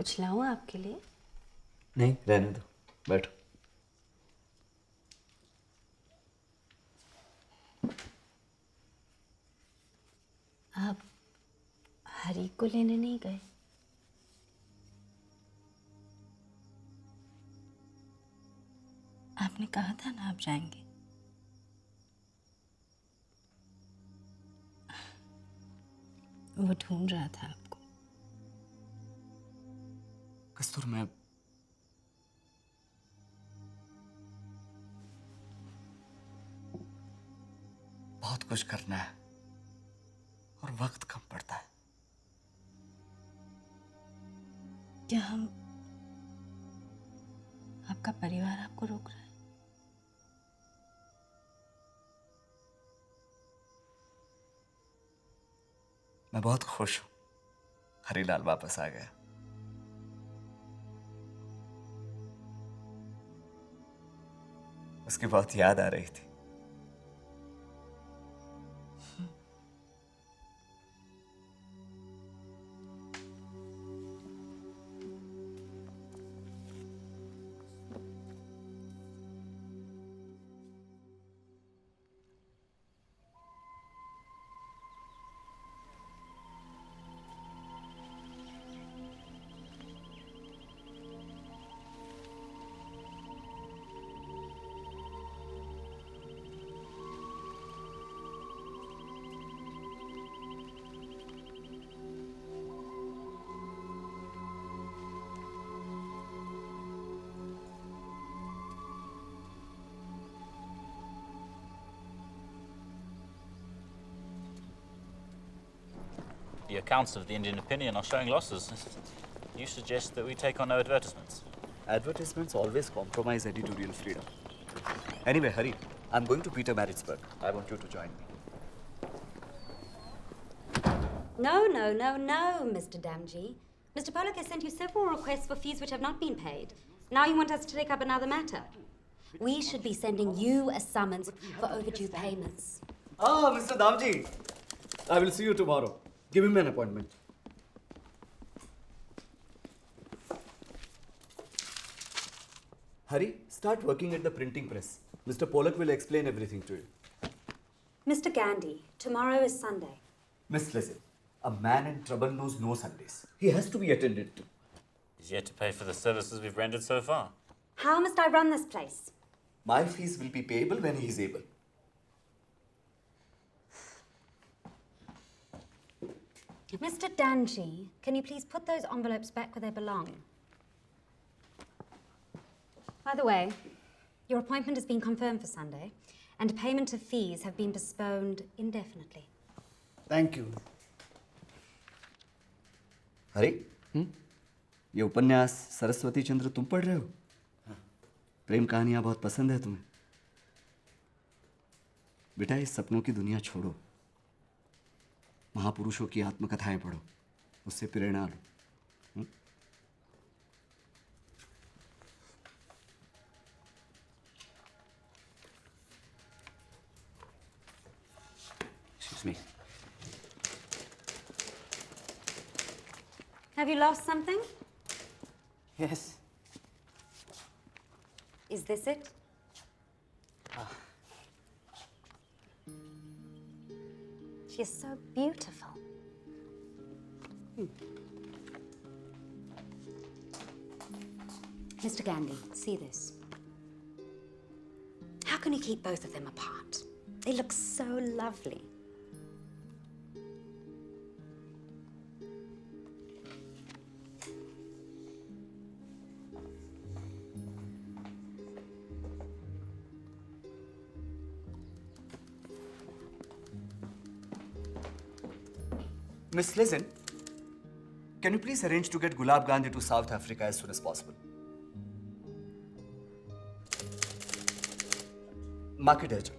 कुछ लाऊं आपके लिए? नहीं, रहने दो, बैठो। आप हरी को लेने नहीं गए? आपने कहा था ना आप जाएंगे। वो ढूंढ रहा था आपको। कस्तूर, मैं बहुत कुछ करना है और वक्त कम पड़ता है। क्या हम आपका परिवार आपको रोक रहा है? मैं बहुत खुश हूं, हरीलाल वापस आ गया। उसकी बहुत याद आ रही थी। The accounts of the Indian opinion are showing losses. You suggest that we take on no advertisements. Advertisements always compromise editorial freedom. Anyway, Hari, I'm going to Peter Maritzburg. I want you to join me. No, no, no, no, Mr. Damji. Mr. Pollock has sent you several requests for fees which have not been paid. Now you want us to take up another matter. We should be sending you a summons for overdue payments. Ah, Mr. Damji. I will see you tomorrow. Give him an appointment. Hari, start working at the printing press. Mr. Pollock will explain everything to you. Mr. Gandhi, tomorrow is Sunday. Miss, listen. A man in trouble knows no Sundays. He has to be attended to. He's yet to pay for the services we've rendered so far. How must I run this place? My fees will be payable when he is able. Mr. Damji, can you please put those envelopes back where they belong? By the way, your appointment has been confirmed for Sunday, and payment of fees have been postponed indefinitely. Thank you. हरी, ये उपन्यास सरस्वती चंद्र तुम पढ़ रहे हो? प्रेम कहानियां बहुत पसंद है तुम्हें। बेटा, इस सपनों की दुनिया छोड़ो, महापुरुषों की आत्मकथाएं पढ़ो, उससे प्रेरणा लो। Excuse me. Have you lost something? Yes. Is this it? She is so beautiful. Mr. Gandhi, see this. How can you keep both of them apart? They look so lovely. Miss, listen. Can you please arrange to get Gulab Gandhi to South Africa as soon as possible? Mark it urgent.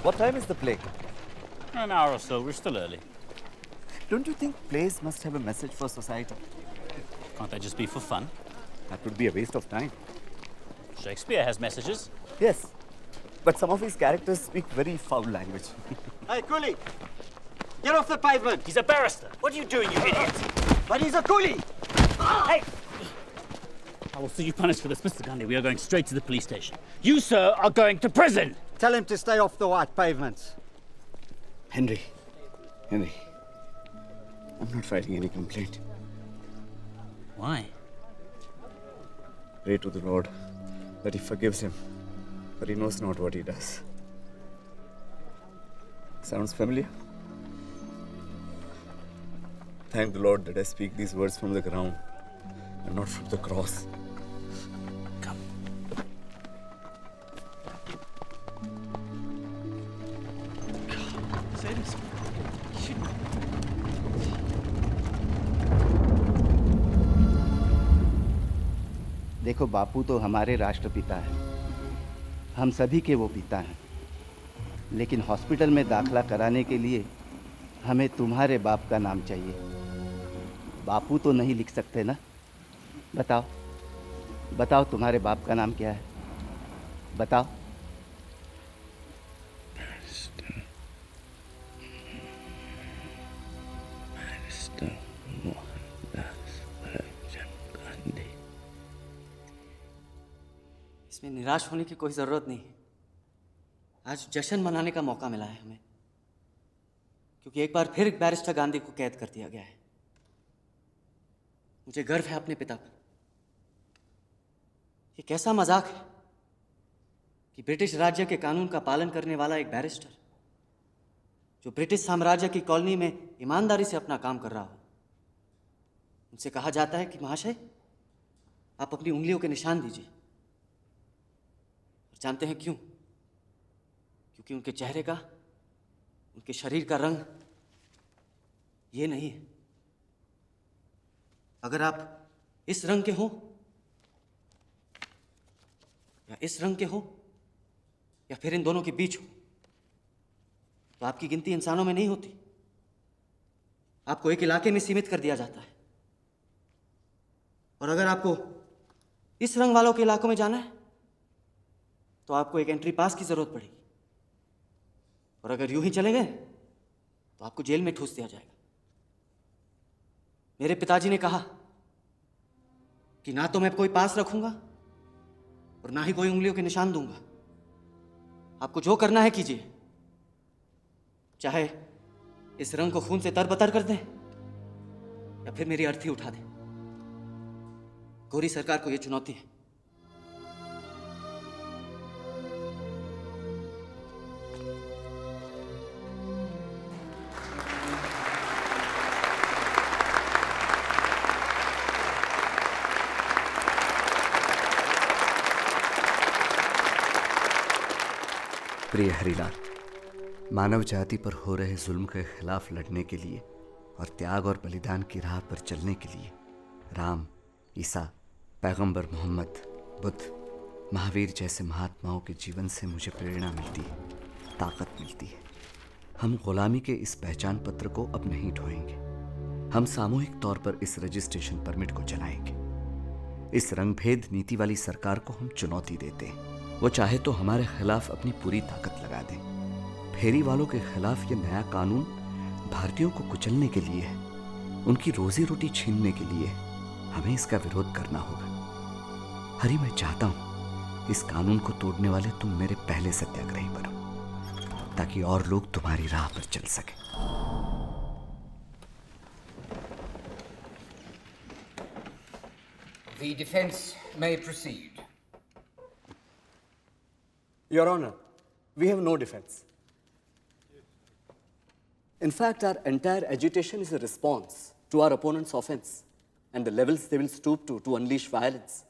What time is the play? An hour or so. We're still early. Don't you think plays must have a message for society? Can't they just be for fun? That would be a waste of time. Shakespeare has messages. Yes, but some of his characters speak very foul language. Hey, coolie! Get off the pavement! He's a barrister. What are you doing, you idiot? But he's a coolie! Hey! I will see you punished for this, Mr. Gandhi. We are going straight to the police station. You, sir, are going to prison. Tell him to stay off the white pavements. Henry, I'm not filing any complaint. Why? Pray to the Lord that he forgives him, for he knows not what he does. Sounds familiar? Thank the Lord that I speak these words from the ground and not from the cross. Come. देखो, बापू तो हमारे राष्ट्रपिता हैं, हम सभी के वो पिता हैं, लेकिन हॉस्पिटल में दाखला कराने के लिए हमें तुम्हारे बाप का नाम चाहिए। बापू तो नहीं लिख सकते ना? बताओ बताओ, तुम्हारे बाप का नाम क्या है? बताओ। इसमें निराश होने की कोई ज़रूरत नहीं है। आज जश्न मनाने का मौका मिला है हमें, क्योंकि एक बार फिर बैरिस्टर गांधी को कैद कर दिया गया है। मुझे गर्व है अपने पिता पर। ये कैसा मजाक है कि ब्रिटिश राज्य के कानून का पालन करने वाला एक बैरिस्टर, जो ब्रिटिश साम्राज्य की कॉलोनी में ईमानदारी से अपना काम कर रहा हो, उनसे कहा जाता है कि महाशय, आप अपनी उंगलियों के निशान दीजिए। जानते हैं क्यों? क्योंकि उनके चेहरे का, उनके शरीर का रंग ये नहीं है। अगर आप इस रंग के हो या इस रंग के हो या फिर इन दोनों के बीच हो, तो आपकी गिनती इंसानों में नहीं होती। आपको एक इलाके में सीमित कर दिया जाता है। और अगर आपको इस रंग वालों के इलाकों में जाना है तो आपको एक एंट्री पास की जरूरत पड़ेगी, और अगर यूं ही चले गए तो आपको जेल में ठूस दिया जाएगा। मेरे पिताजी ने कहा कि ना तो मैं कोई पास रखूंगा और ना ही कोई उंगलियों के निशान दूंगा। आपको जो करना है कीजिए, चाहे इस रंग को खून से तरबतर कर दें या फिर मेरी अर्थी उठा दें। गोरी सरकार को यह चुनौती है। प्रिय हरिलाल, मानव जाति पर हो रहे जुल्म के खिलाफ लड़ने के लिए और त्याग और बलिदान की राह पर चलने के लिए राम, ईसा, पैगंबर मोहम्मद, बुद्ध, महावीर जैसे महात्माओं के जीवन से मुझे प्रेरणा मिलती है, ताकत मिलती है। हम गुलामी के इस पहचान पत्र को अब नहीं ढोएंगे। हम सामूहिक तौर पर इस रजिस्ट्रेशन परमिट को जलाएंगे। इस रंगभेद नीति वाली सरकार को हम चुनौती देते हैं। वो चाहे तो हमारे खिलाफ अपनी पूरी ताकत लगा दे। फेरी वालों के खिलाफ ये नया कानून भारतीयों को कुचलने के लिए है, उनकी रोजी रोटी छीनने के लिए है। हमें इसका विरोध करना होगा। हरि, मैं चाहता हूं इस कानून को तोड़ने वाले तुम मेरे पहले सत्याग्रही बनो, ताकि और लोग तुम्हारी राह पर चल सके। The defense may proceed. Your Honor, we have no defense. In fact, our entire agitation is a response to our opponent's offense and the levels they will stoop to unleash violence.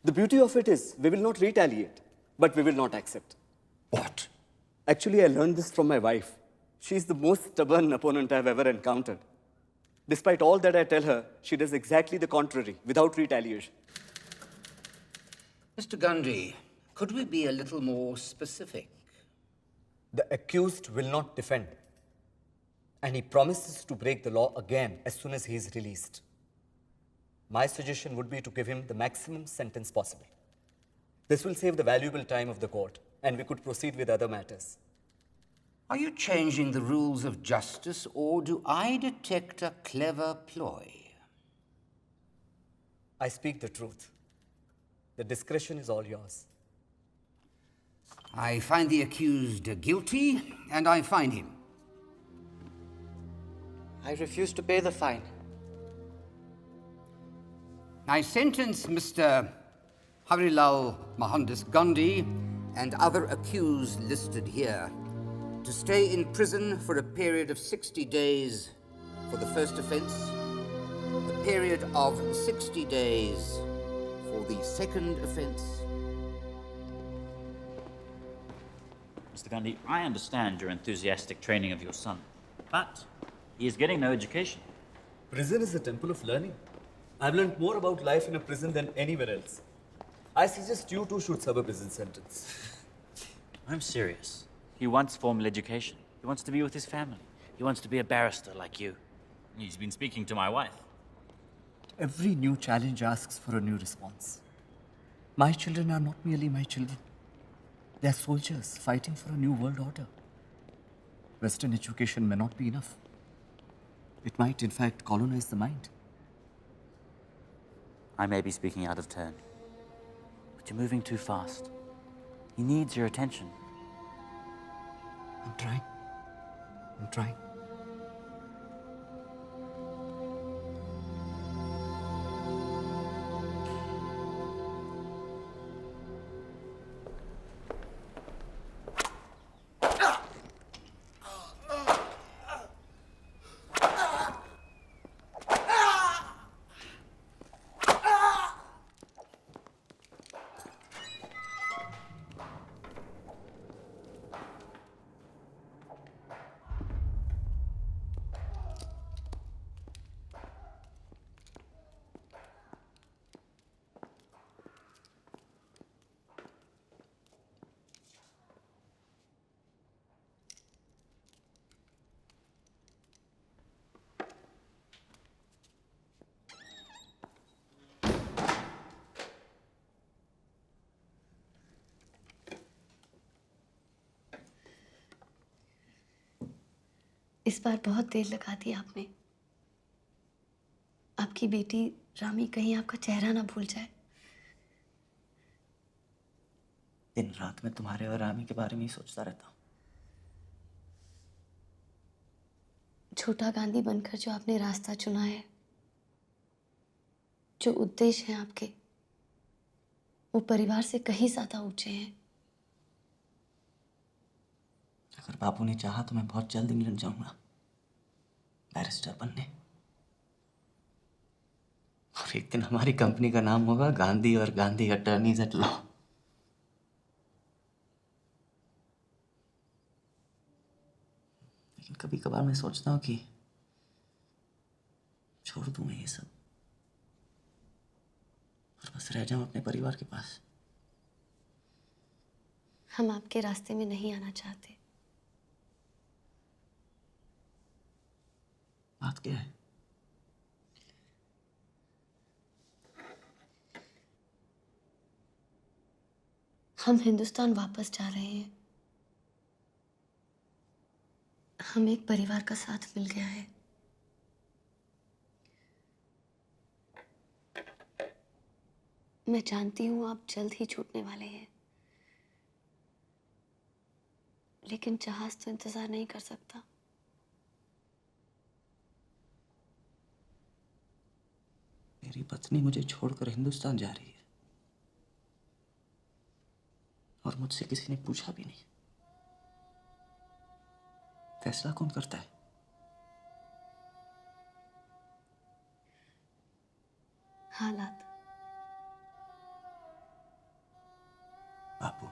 The beauty of it is we will not retaliate, but we will not accept. What? Actually, I learned this from my wife. She is the most stubborn opponent I've ever encountered. Despite all that I tell her, she does exactly the contrary, without retaliation. Mr. Gandhi, could we be a little more specific? The accused will not defend, and he promises to break the law again as soon as he is released. My suggestion would be to give him the maximum sentence possible. This will save the valuable time of the court, and we could proceed with other matters. Are you changing the rules of justice, or do I detect a clever ploy? I speak the truth. The discretion is all yours. I find the accused guilty, and I fine him. I refuse to pay the fine. I sentence Mr. Harilal Mohandas Gandhi and other accused listed here to stay in prison for a period of 60 days for the first offense, a period of 60 days for the second offense. Mr. Gandhi, I understand your enthusiastic training of your son, but he is getting no education. Prison is a temple of learning. I've learned more about life in a prison than anywhere else. I suggest you too should serve a prison sentence. I'm serious. He wants formal education. He wants to be with his family. He wants to be a barrister like you. He's been speaking to my wife. Every new challenge asks for a new response. My children are not merely my children. They are soldiers fighting for a new world order. Western education may not be enough. It might, in fact, colonize the mind. I may be speaking out of turn, but you're moving too fast. He needs your attention. I'm trying. I'm trying. इस बार बहुत देर लगा दी आपने। आपकी बेटी रामी कहीं आपका चेहरा ना भूल जाए। दिन रात मैं तुम्हारे और रामी के बारे में ही सोचता रहता हूँ। छोटा गांधी बनकर जो आपने रास्ता चुना है, जो उद्देश्य हैं आपके, वो परिवार से कहीं ज्यादा ऊंचे हैं। अगर बापू ने चाहा तो मैं बहुत जल्द इंग्लैंड जाऊंगा बैरिस्टर बनने, और एक दिन हमारी कंपनी का नाम होगा गांधी और गांधी अटर्नीज एट लॉ। लेकिन कभी कभार मैं सोचता हूँ कि छोड़ दूं मैं ये सब और बस रह जाऊं अपने परिवार के पास। हम आपके रास्ते में नहीं आना चाहते। बात क्या है? हम हिंदुस्तान वापस जा रहे हैं। हम एक परिवार का साथ मिल गया है। मैं जानती हूं आप जल्द ही छूटने वाले हैं, लेकिन जहाज तो इंतजार नहीं कर सकता। मेरी पत्नी मुझे छोड़कर हिंदुस्तान जा रही है और मुझसे किसी ने पूछा भी नहीं। फैसला कौन करता है? हालात। बापू।